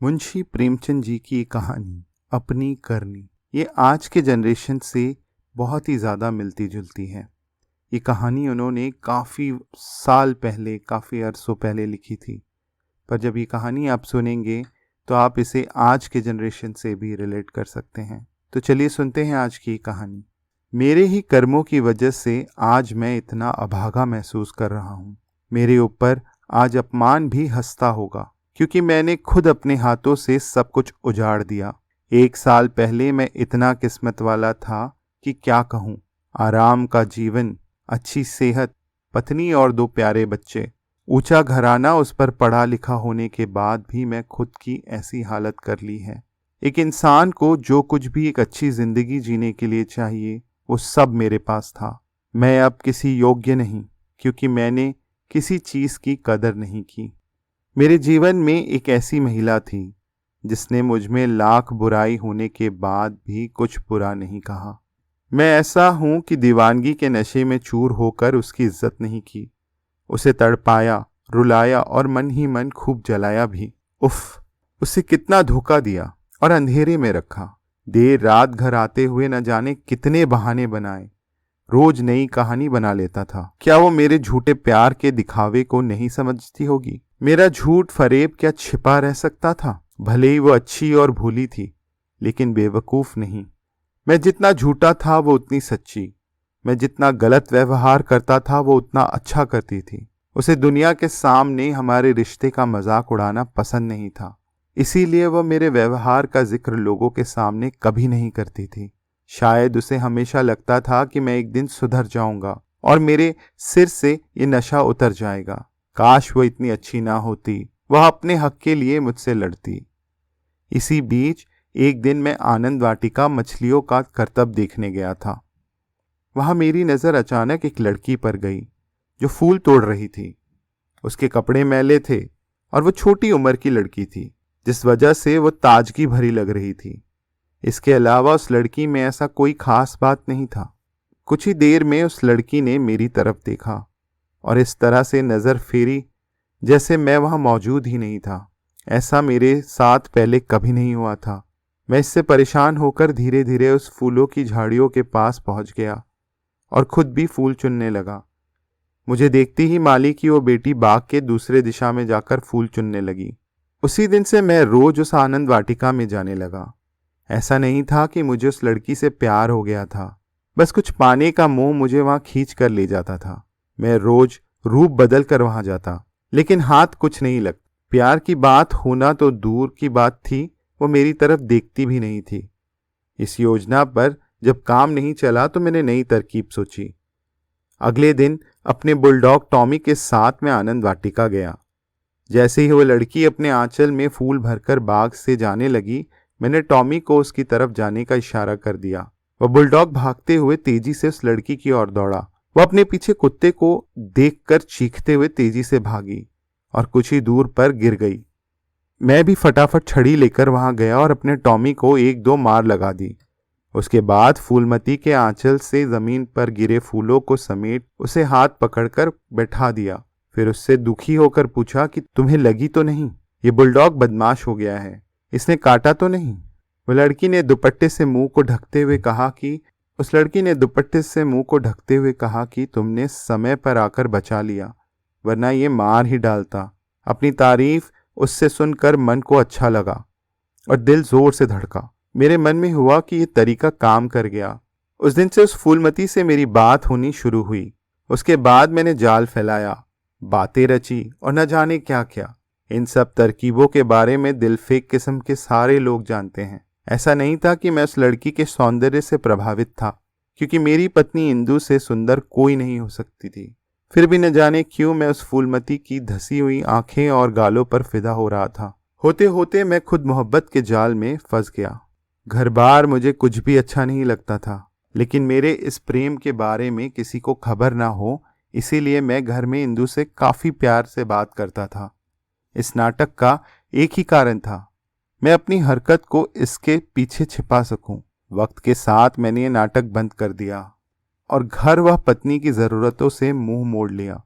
मुंशी प्रेमचंद जी की कहानी अपनी करनी ये आज के जनरेशन से बहुत ही ज़्यादा मिलती जुलती है। ये कहानी उन्होंने काफ़ी साल पहले, काफ़ी अरसों पहले लिखी थी, पर जब ये कहानी आप सुनेंगे तो आप इसे आज के जनरेशन से भी रिलेट कर सकते हैं। तो चलिए सुनते हैं आज की कहानी। मेरे ही कर्मों की वजह से आज मैं इतना अभागा महसूस कर रहा हूँ। मेरे ऊपर आज अपमान भी हंसता होगा, क्योंकि मैंने खुद अपने हाथों से सब कुछ उजाड़ दिया। 1 साल पहले मैं इतना किस्मत वाला था कि क्या कहूँ। आराम का जीवन, अच्छी सेहत, पत्नी और 2 प्यारे बच्चे, ऊंचा घराना, उस पर पढ़ा लिखा होने के बाद भी मैं खुद की ऐसी हालत कर ली है। एक इंसान को जो कुछ भी एक अच्छी जिंदगी जीने के लिए चाहिए वो सब मेरे पास था। मैं अब किसी योग्य नहीं, क्योंकि मैंने किसी चीज की कदर नहीं की। मेरे जीवन में एक ऐसी महिला थी जिसने मुझ में लाख बुराई होने के बाद भी कुछ बुरा नहीं कहा। मैं ऐसा हूं कि दीवानगी के नशे में चूर होकर उसकी इज्जत नहीं की। उसे तड़पाया, रुलाया और मन ही मन खूब जलाया भी। उफ, उसे कितना धोखा दिया और अंधेरे में रखा। देर रात घर आते हुए न जाने कितने बहाने बनाए। रोज नई कहानी बना लेता था। क्या वो मेरे झूठे प्यार के दिखावे को नहीं समझती होगी? मेरा झूठ फरेब क्या छिपा रह सकता था? भले ही वो अच्छी और भोली थी, लेकिन बेवकूफ नहीं। मैं जितना झूठा था वो उतनी सच्ची। मैं जितना गलत व्यवहार करता था वो उतना अच्छा करती थी। उसे दुनिया के सामने हमारे रिश्ते का मजाक उड़ाना पसंद नहीं था, इसीलिए वह मेरे व्यवहार का जिक्र लोगों के सामने कभी नहीं करती थी। शायद उसे हमेशा लगता था कि मैं एक दिन सुधर जाऊंगा और मेरे सिर से ये नशा उतर जाएगा। काश वो इतनी अच्छी ना होती, वह अपने हक के लिए मुझसे लड़ती। इसी बीच एक दिन मैं आनंद वाटिका मछलियों का करतब देखने गया था। वहां मेरी नजर अचानक एक लड़की पर गई जो फूल तोड़ रही थी। उसके कपड़े मैले थे और वो छोटी उम्र की लड़की थी, जिस वजह से वो ताजगी भरी लग रही थी। इसके अलावा उस लड़की में ऐसा कोई खास बात नहीं था। कुछ ही देर में उस लड़की ने मेरी तरफ देखा और इस तरह से नजर फेरी जैसे मैं वहां मौजूद ही नहीं था। ऐसा मेरे साथ पहले कभी नहीं हुआ था। मैं इससे परेशान होकर धीरे धीरे उस फूलों की झाड़ियों के पास पहुंच गया और खुद भी फूल चुनने लगा। मुझे देखती ही माली की वो बेटी बाग के दूसरे दिशा में जाकर फूल चुनने लगी। उसी दिन से मैं रोज उस आनंद वाटिका में जाने लगा। ऐसा नहीं था कि मुझे उस लड़की से प्यार हो गया था, बस कुछ पाने का मोह मुझे वहां खींच कर ले जाता था। मैं रोज रूप बदल कर वहां जाता, लेकिन हाथ कुछ नहीं लगता। प्यार की बात होना तो दूर की बात थी, वो मेरी तरफ देखती भी नहीं थी। इस योजना पर जब काम नहीं चला तो मैंने नई तरकीब सोची। अगले दिन अपने बुलडॉग टॉमी के साथ मैं आनंद वाटिका गया। जैसे ही वो लड़की अपने आंचल में फूल भरकर बाग से जाने लगी, मैंने टॉमी को उसकी तरफ जाने का इशारा कर दिया। वह बुलडॉग भागते हुए तेजी से उस लड़की की ओर दौड़ा। वह अपने पीछे कुत्ते को देखकर चीखते हुए तेजी से भागी और कुछ ही दूर पर गिर गई। मैं भी फटाफट छड़ी लेकर वहां गया और अपने टॉमी को 1-2 मार लगा दी। उसके बाद फूलमती के आंचल से जमीन पर गिरे फूलों को समेट उसे हाथ पकड़कर बैठा दिया। फिर उससे दुखी होकर पूछा कि तुम्हें लगी तो नहीं? ये बुलडॉग बदमाश हो गया है, इसने काटा तो नहीं? उस लड़की ने दुपट्टे से मुंह को ढकते हुए कहा कि तुमने समय पर आकर बचा लिया, वरना ये मार ही डालता। अपनी तारीफ उससे सुनकर मन को अच्छा लगा और दिल जोर से धड़का। मेरे मन में हुआ कि ये तरीका काम कर गया। उस दिन से उस फूलमती से मेरी बात होनी शुरू हुई। उसके बाद मैंने जाल फैलाया, बातें रची और न जाने क्या क्या। इन सब तरकीबों के बारे में दिलफेक किस्म के सारे लोग जानते हैं। ऐसा नहीं था कि मैं उस लड़की के सौंदर्य से प्रभावित था, क्योंकि मेरी पत्नी इंदु से सुंदर कोई नहीं हो सकती थी। फिर भी न जाने क्यों मैं उस फूलमती की धसी हुई आंखें और गालों पर फिदा हो रहा था। होते होते मैं खुद मोहब्बत के जाल में फंस गया। घर बार मुझे कुछ भी अच्छा नहीं लगता था, लेकिन मेरे इस प्रेम के बारे में किसी को खबर ना हो, इसीलिए मैं घर में इंदु से काफी प्यार से बात करता था। इस नाटक का एक ही कारण था, मैं अपनी हरकत को इसके पीछे छिपा सकूं। वक्त के साथ मैंने ये नाटक बंद कर दिया और घर व पत्नी की जरूरतों से मुंह मोड़ लिया।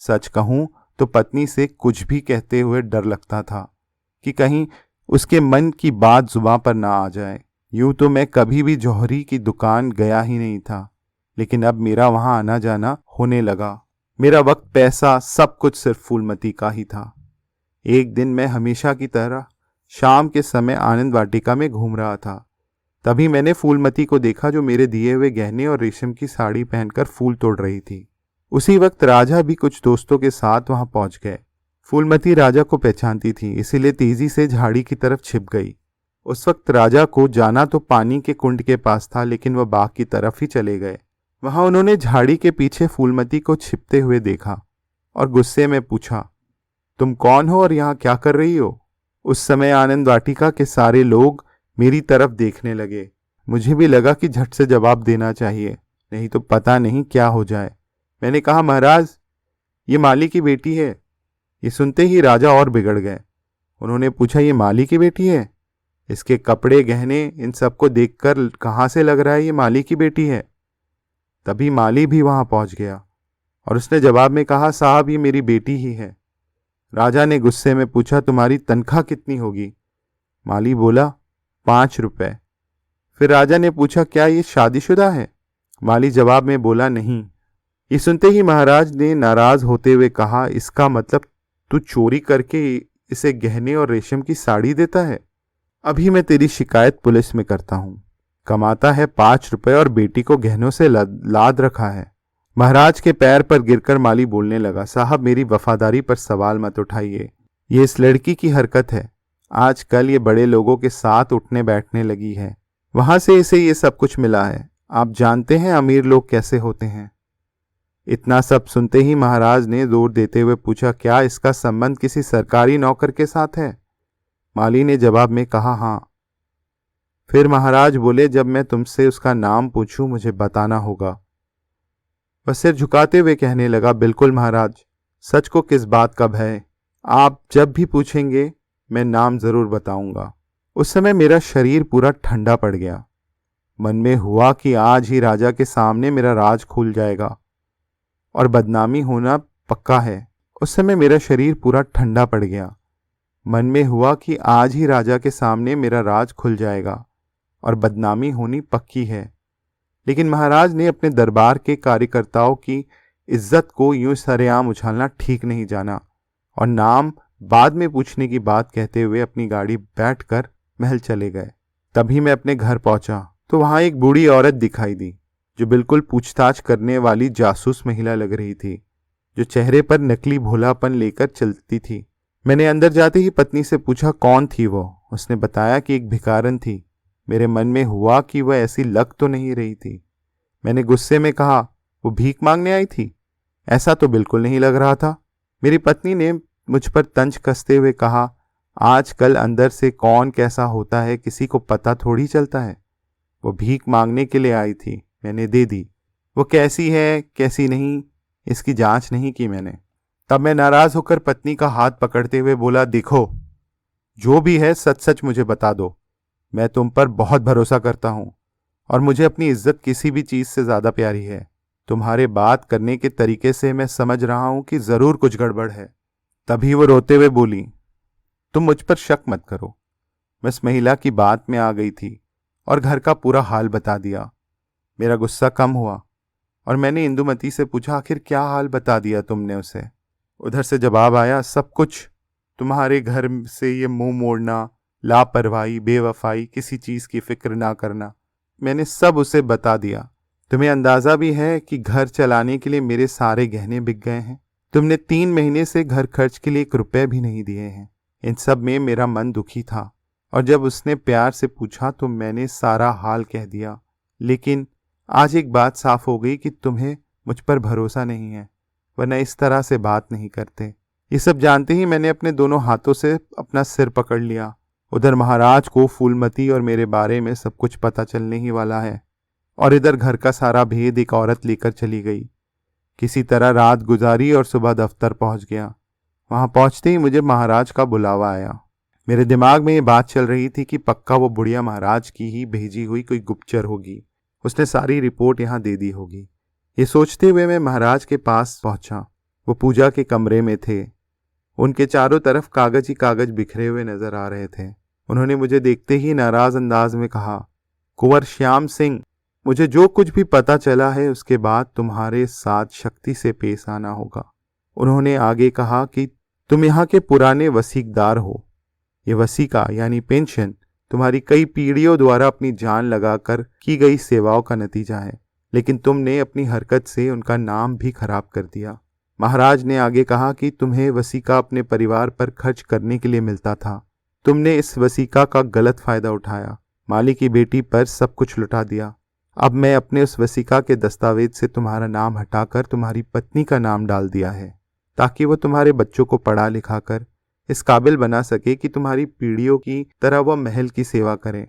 सच कहूं तो पत्नी से कुछ भी कहते हुए डर लगता था कि कहीं उसके मन की बात जुबां पर ना आ जाए। यूं तो मैं कभी भी जौहरी की दुकान गया ही नहीं था, लेकिन अब मेरा वहां आना जाना होने लगा। मेरा वक्त, पैसा, सब कुछ सिर्फ फूलमती का ही था। एक दिन मैं हमेशा की तरह शाम के समय आनंद वाटिका में घूम रहा था। तभी मैंने फूलमती को देखा, जो मेरे दिए हुए गहने और रेशम की साड़ी पहनकर फूल तोड़ रही थी। उसी वक्त राजा भी कुछ दोस्तों के साथ वहां पहुंच गए। फूलमती राजा को पहचानती थी, इसीलिए तेजी से झाड़ी की तरफ छिप गई। उस वक्त राजा को जाना तो पानी के कुंड के पास था, लेकिन वह बाग की तरफ ही चले गए। वहां उन्होंने झाड़ी के पीछे फूलमती को छिपते हुए देखा और गुस्से में पूछा, तुम कौन हो और यहाँ क्या कर रही हो? उस समय आनंद वाटिका के सारे लोग मेरी तरफ देखने लगे। मुझे भी लगा कि झट से जवाब देना चाहिए, नहीं तो पता नहीं क्या हो जाए। मैंने कहा, महाराज, ये माली की बेटी है। ये सुनते ही राजा और बिगड़ गए। उन्होंने पूछा, ये माली की बेटी है? इसके कपड़े, गहने, इन सबको देखकर कहाँ से लग रहा है ये माली की बेटी है? तभी माली भी वहां पहुंच गया और उसने जवाब में कहा, साहब, ये मेरी बेटी ही है। राजा ने गुस्से में पूछा, तुम्हारी तनख्वाह कितनी होगी? माली बोला, 5 रुपए। फिर राजा ने पूछा, क्या ये शादीशुदा है? माली जवाब में बोला, नहीं। ये सुनते ही महाराज ने नाराज होते हुए कहा, इसका मतलब तू चोरी करके इसे गहने और रेशम की साड़ी देता है? अभी मैं तेरी शिकायत पुलिस में करता हूं। कमाता है 5 रुपए और बेटी को गहनों से लाद रखा है। महाराज के पैर पर गिरकर माली बोलने लगा, साहब, मेरी वफादारी पर सवाल मत उठाइए। ये इस लड़की की हरकत है। आजकल ये बड़े लोगों के साथ उठने बैठने लगी है, वहां से इसे ये सब कुछ मिला है। आप जानते हैं अमीर लोग कैसे होते हैं। इतना सब सुनते ही महाराज ने जोर देते हुए पूछा, क्या इसका संबंध किसी सरकारी नौकर के साथ है? माली ने जवाब में कहा, हाँ। फिर महाराज बोले, जब मैं तुमसे उसका नाम पूछूं, मुझे बताना होगा। वह सिर झुकाते हुए कहने लगा, बिल्कुल महाराज, सच को किस बात का भय। आप जब भी पूछेंगे मैं नाम जरूर बताऊंगा। उस समय मेरा शरीर पूरा ठंडा पड़ गया। मन में हुआ कि आज ही राजा के सामने मेरा राज खुल जाएगा और बदनामी होना पक्का है। उस समय मेरा शरीर पूरा ठंडा पड़ गया। मन में हुआ कि आज ही राजा के सामने मेरा राज खुल जाएगा और बदनामी होनी पक्की है। लेकिन महाराज ने अपने दरबार के कार्यकर्ताओं की इज्जत को यूं सरेआम उछालना ठीक नहीं जाना और नाम बाद में पूछने की बात कहते हुए अपनी गाड़ी बैठकर महल चले गए। तभी मैं अपने घर पहुंचा तो वहां एक बूढ़ी औरत दिखाई दी, जो बिल्कुल पूछताछ करने वाली जासूस महिला लग रही थी, जो चेहरे पर नकली भोलापन लेकर चलती थी। मैंने अंदर जाते ही पत्नी से पूछा, कौन थी वो? उसने बताया कि एक भिखारन थी। मेरे मन में हुआ कि वह ऐसी लग तो नहीं रही थी। मैंने गुस्से में कहा, वो भीख मांगने आई थी? ऐसा तो बिल्कुल नहीं लग रहा था। मेरी पत्नी ने मुझ पर तंज कसते हुए कहा, आजकल अंदर से कौन कैसा होता है किसी को पता थोड़ी चलता है। वो भीख मांगने के लिए आई थी, मैंने दे दी। वो कैसी है कैसी नहीं, इसकी जांच नहीं की मैंने। तब मैं नाराज होकर पत्नी का हाथ पकड़ते हुए बोला, देखो, जो भी है सच सच मुझे बता दो। मैं तुम पर बहुत भरोसा करता हूं और मुझे अपनी इज्जत किसी भी चीज से ज्यादा प्यारी है। तुम्हारे बात करने के तरीके से मैं समझ रहा हूं कि जरूर कुछ गड़बड़ है। तभी वो रोते हुए बोली, तुम मुझ पर शक मत करो। मैं इस महिला की बात में आ गई थी और घर का पूरा हाल बता दिया। मेरा गुस्सा कम हुआ और मैंने इंदुमती से पूछा, आखिर क्या हाल बता दिया तुमने उसे? उधर से जवाब आया, सब कुछ। तुम्हारे घर से ये मुंह मोड़ना, लापरवाही, बेवफाई, किसी चीज की फिक्र ना करना, मैंने सब उसे बता दिया। तुम्हें अंदाजा भी है कि घर चलाने के लिए मेरे सारे गहने बिक गए हैं। तुमने 3 महीने से घर खर्च के लिए 1 रुपए भी नहीं दिए हैं। इन सब में मेरा मन दुखी था और जब उसने प्यार से पूछा तो मैंने सारा हाल कह दिया। लेकिन आज एक बात साफ हो गई कि तुम्हें मुझ पर भरोसा नहीं है, वरना इस तरह से बात नहीं करते। ये सब जानते ही मैंने अपने दोनों हाथों से अपना सिर पकड़ लिया। उधर महाराज को फूलमती और मेरे बारे में सब कुछ पता चलने ही वाला है और इधर घर का सारा भेद एक औरत लेकर चली गई। किसी तरह रात गुजारी और सुबह दफ्तर पहुंच गया। वहां पहुंचते ही मुझे महाराज का बुलावा आया। मेरे दिमाग में ये बात चल रही थी कि पक्का वो बुढ़िया महाराज की ही भेजी हुई कोई गुप्तचर होगी। उसने सारी रिपोर्ट यहाँ दे दी होगी। ये सोचते हुए मैं महाराज के पास पहुंचा। वो पूजा के कमरे में थे। उनके चारों तरफ कागज ही कागज बिखरे हुए नजर आ रहे थे। उन्होंने मुझे देखते ही नाराज अंदाज में कहा, कुंवर श्याम सिंह, मुझे जो कुछ भी पता चला है उसके बाद तुम्हारे साथ सख्ती से पेश आना होगा। उन्होंने आगे कहा कि तुम यहाँ के पुराने वसीकदार हो। ये वसीका यानी पेंशन तुम्हारी कई पीढ़ियों द्वारा अपनी जान लगाकर की गई सेवाओं का नतीजा है, लेकिन तुमने अपनी हरकत से उनका नाम भी खराब कर दिया। महाराज ने आगे कहा कि तुम्हें वसीका अपने परिवार पर खर्च करने के लिए मिलता था। तुमने इस वसीका का गलत फायदा उठाया, माली की बेटी पर सब कुछ लुटा दिया। अब मैं अपने उस वसीका के दस्तावेज से तुम्हारा नाम हटाकर तुम्हारी पत्नी का नाम डाल दिया है, ताकि वो तुम्हारे बच्चों को पढ़ा लिखा कर इस काबिल बना सके कि तुम्हारी पीढ़ियों की तरह वह महल की सेवा करें।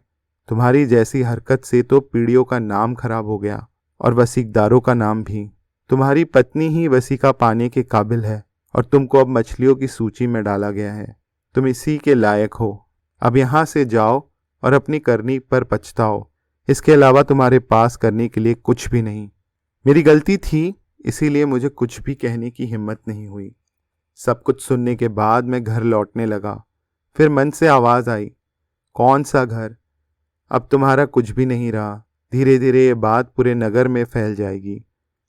तुम्हारी जैसी हरकत से तो पीढ़ियों का नाम खराब हो गया और वसीकदारों का नाम भी। तुम्हारी पत्नी ही वसीका पाने के काबिल है और तुमको अब मछलियों की सूची में डाला गया है। तुम इसी के लायक हो। अब यहाँ से जाओ और अपनी करनी पर पछताओ। इसके अलावा तुम्हारे पास करने के लिए कुछ भी नहीं। मेरी गलती थी, इसीलिए मुझे कुछ भी कहने की हिम्मत नहीं हुई। सब कुछ सुनने के बाद मैं घर लौटने लगा। फिर मन से आवाज आई, कौन सा घर? अब तुम्हारा कुछ भी नहीं रहा। धीरे धीरे ये बात पूरे नगर में फैल जाएगी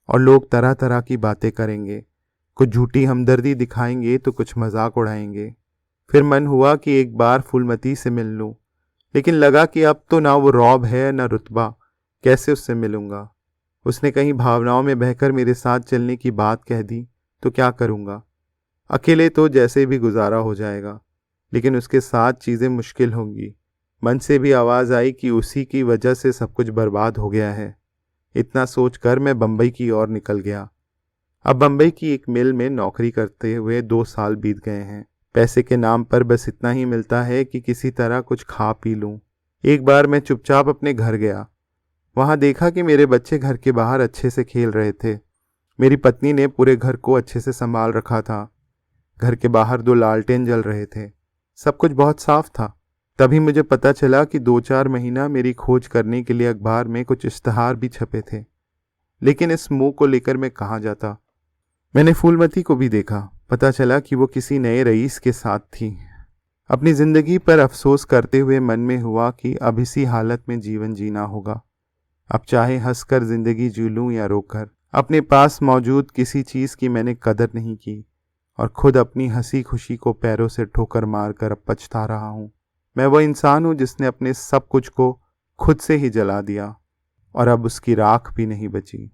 और लोग तरह तरह की बातें करेंगे। कुछ झूठी हमदर्दी दिखाएंगे तो कुछ मजाक उड़ाएंगे। फिर मन हुआ कि एक बार फूलमती से मिल लूं, लेकिन लगा कि अब तो ना वो रौब है ना रुतबा, कैसे उससे मिलूंगा। उसने कहीं भावनाओं में बहकर मेरे साथ चलने की बात कह दी तो क्या करूंगा। अकेले तो जैसे भी गुजारा हो जाएगा, लेकिन उसके साथ चीज़ें मुश्किल होंगी। मन से भी आवाज़ आई कि उसी की वजह से सब कुछ बर्बाद हो गया है। इतना सोचकर मैं बम्बई की ओर निकल गया। अब बम्बई की एक मिल में नौकरी करते हुए 2 साल बीत गए हैं। पैसे के नाम पर बस इतना ही मिलता है कि किसी तरह कुछ खा पी लूं। एक बार मैं चुपचाप अपने घर गया। वहां देखा कि मेरे बच्चे घर के बाहर अच्छे से खेल रहे थे। मेरी पत्नी ने पूरे घर को अच्छे से संभाल रखा था। घर के बाहर 2 लालटेन जल रहे थे। सब कुछ बहुत साफ था। तभी मुझे पता चला कि 2-4 महीना मेरी खोज करने के लिए अखबार में कुछ इश्तहार भी छपे थे, लेकिन इस मुंह को लेकर मैं कहाँ जाता। मैंने फूलमती को भी देखा। पता चला कि वो किसी नए रईस के साथ थी। अपनी जिंदगी पर अफसोस करते हुए मन में हुआ कि अब इसी हालत में जीवन जीना होगा। अब चाहे हंसकर जिंदगी जी लूं या रोकर। अपने पास मौजूद किसी चीज़ की मैंने कदर नहीं की और खुद अपनी हंसी खुशी को पैरों से ठोकर मारकर अब पछता रहा हूँ। मैं वो इंसान हूँ जिसने अपने सब कुछ को खुद से ही जला दिया और अब उसकी राख भी नहीं बची।